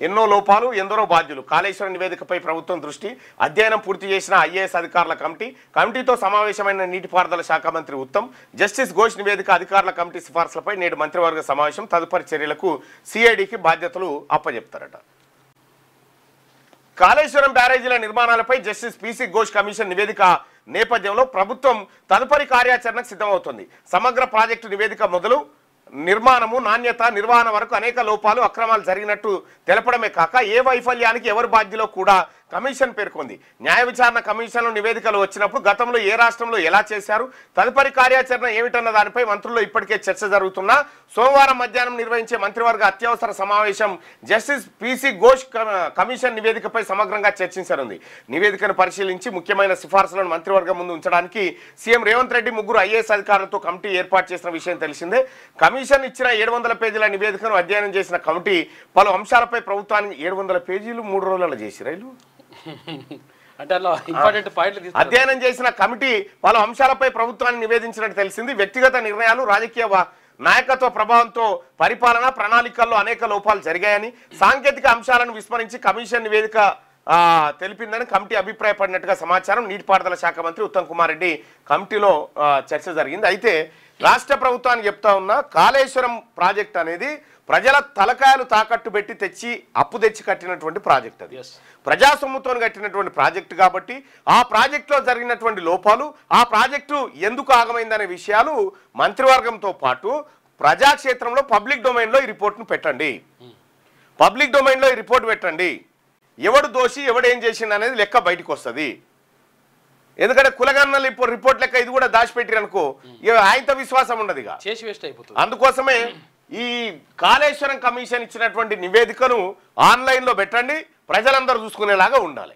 ఎన్నో లోపాలు ఎందరో బాధ్యులు కాళేశ్వరం నివేదికపై ప్రభుత్వం దృష్టి అధ్యయనం పూర్తి చేసిన ఐఏఎస్ అధికారుల కమిటీతో సమావేశమైన నీటిపారుదల శాఖ మంత్రి ఉత్తమ్ జస్టిస్ ఘోష్ నివేదిక అధికారుల కమిటీ సిఫార్సులపై నేడు మంత్రివర్గ సమావేశం తదుపరి చర్యలకు సిఐడికి బాధ్యతలు అప్పజెప్తారట. కాళేశ్వరం బ్యారేజీల నిర్మాణాలపై జస్టిస్ పిసి ఘోష్ కమిషన్ నివేదిక నేపథ్యంలో ప్రభుత్వం తదుపరి కార్యాచరణకు సిద్ధమవుతుంది. సమగ్ర ప్రాజెక్టు నివేదిక మొదలు నిర్మాణము నాణ్యత నిర్వహణ వరకు అనేక లోపాలు అక్రమాలు జరిగినట్టు తెలపడమే కాక ఏ వైఫల్యానికి ఎవరు బాధ్యులో కూడా కమిషన్ పేర్కొంది. న్యాయ విచారణ కమిషన్లో నివేదికలు వచ్చినప్పుడు గతంలో ఏ రాష్ట్రంలో ఎలా చేశారు తదుపరి కార్యాచరణ ఏమిటన్న దానిపై మంత్రుల్లో ఇప్పటికే చర్చ జరుగుతున్నా సోమవారం మధ్యాహ్నం నిర్వహించే మంత్రివర్గ అత్యవసర సమావేశం జస్టిస్ పిసి ఘోష్ కమిషన్ నివేదికపై సమగ్రంగా చర్చించనుంది. నివేదికను పరిశీలించి ముఖ్యమైన సిఫార్సులను మంత్రివర్గం ముందు ఉంచడానికి సీఎం రేవంత్ రెడ్డి ముగ్గురు ఐఏఎస్ అధికారులతో కమిటీ ఏర్పాటు చేసిన విషయం తెలిసిందే. కమిషన్ ఇచ్చిన 700 పేజీల నివేదికను అధ్యయనం చేసిన కమిటీ పలు అంశాలపై ప్రభుత్వానికి 700 పేజీలు 3 రోజులలో చేసి రైలు అధ్యయనం చేసిన కమిటీ పలు అంశాలపై ప్రభుత్వాన్ని నివేదించినట్టు తెలిసింది. వ్యక్తిగత నిర్ణయాలు రాజకీయ నాయకత్వ ప్రభావంతో పరిపాలన ప్రణాళికల్లో అనేక లోపాలు జరిగాయని సాంకేతిక అంశాలను విస్మరించి కమిషన్ నివేదిక తెలిపిందని కమిటీ అభిప్రాయపడినట్టుగా సమాచారం. నీటిపారుదల శాఖ మంత్రి ఉత్తమ్ కుమార్ రెడ్డి కమిటీలో చర్చ జరిగింది. అయితే రాష్ట్ర ప్రభుత్వానికి చెప్తా ఉన్న కాళేశ్వరం ప్రాజెక్ట్ అనేది ప్రజల తలకాయలు తాకట్టు పెట్టి అప్పు తెచ్చి కట్టినటువంటి ప్రాజెక్ట్. అది ప్రజాసొమ్ముతో కట్టినటువంటి ప్రాజెక్టు కాబట్టి ఆ ప్రాజెక్టులో జరిగినటువంటి లోపాలు ఆ ప్రాజెక్టు ఎందుకు ఆగమైందనే విషయాలు మంత్రివర్గంతో పాటు ప్రజాక్షేత్రంలో పబ్లిక్ డొమైన్లో ఈ రిపోర్ట్ను పెట్టండి. పబ్లిక్ డొమైన్లో ఈ రిపోర్ట్ పెట్టండి. ఎవడు దోషి ఎవడు ఏం చేసింది అనేది లెక్క బయటకు వస్తుంది. ఎందుకంటే కులగన్నలు ఇప్పుడు రిపోర్ట్ లెక్క ఇది కూడా దాచిపెట్టిరు అనుకో ఆయనతో విశ్వాసం ఉండదు. అందుకోసమే ఈ కాళేశ్వరం కమిషన్ ఇచ్చినటువంటి నివేదికను ఆన్లైన్లో పెట్టండి, ప్రజలందరూ చూసుకునేలాగా ఉండాలి.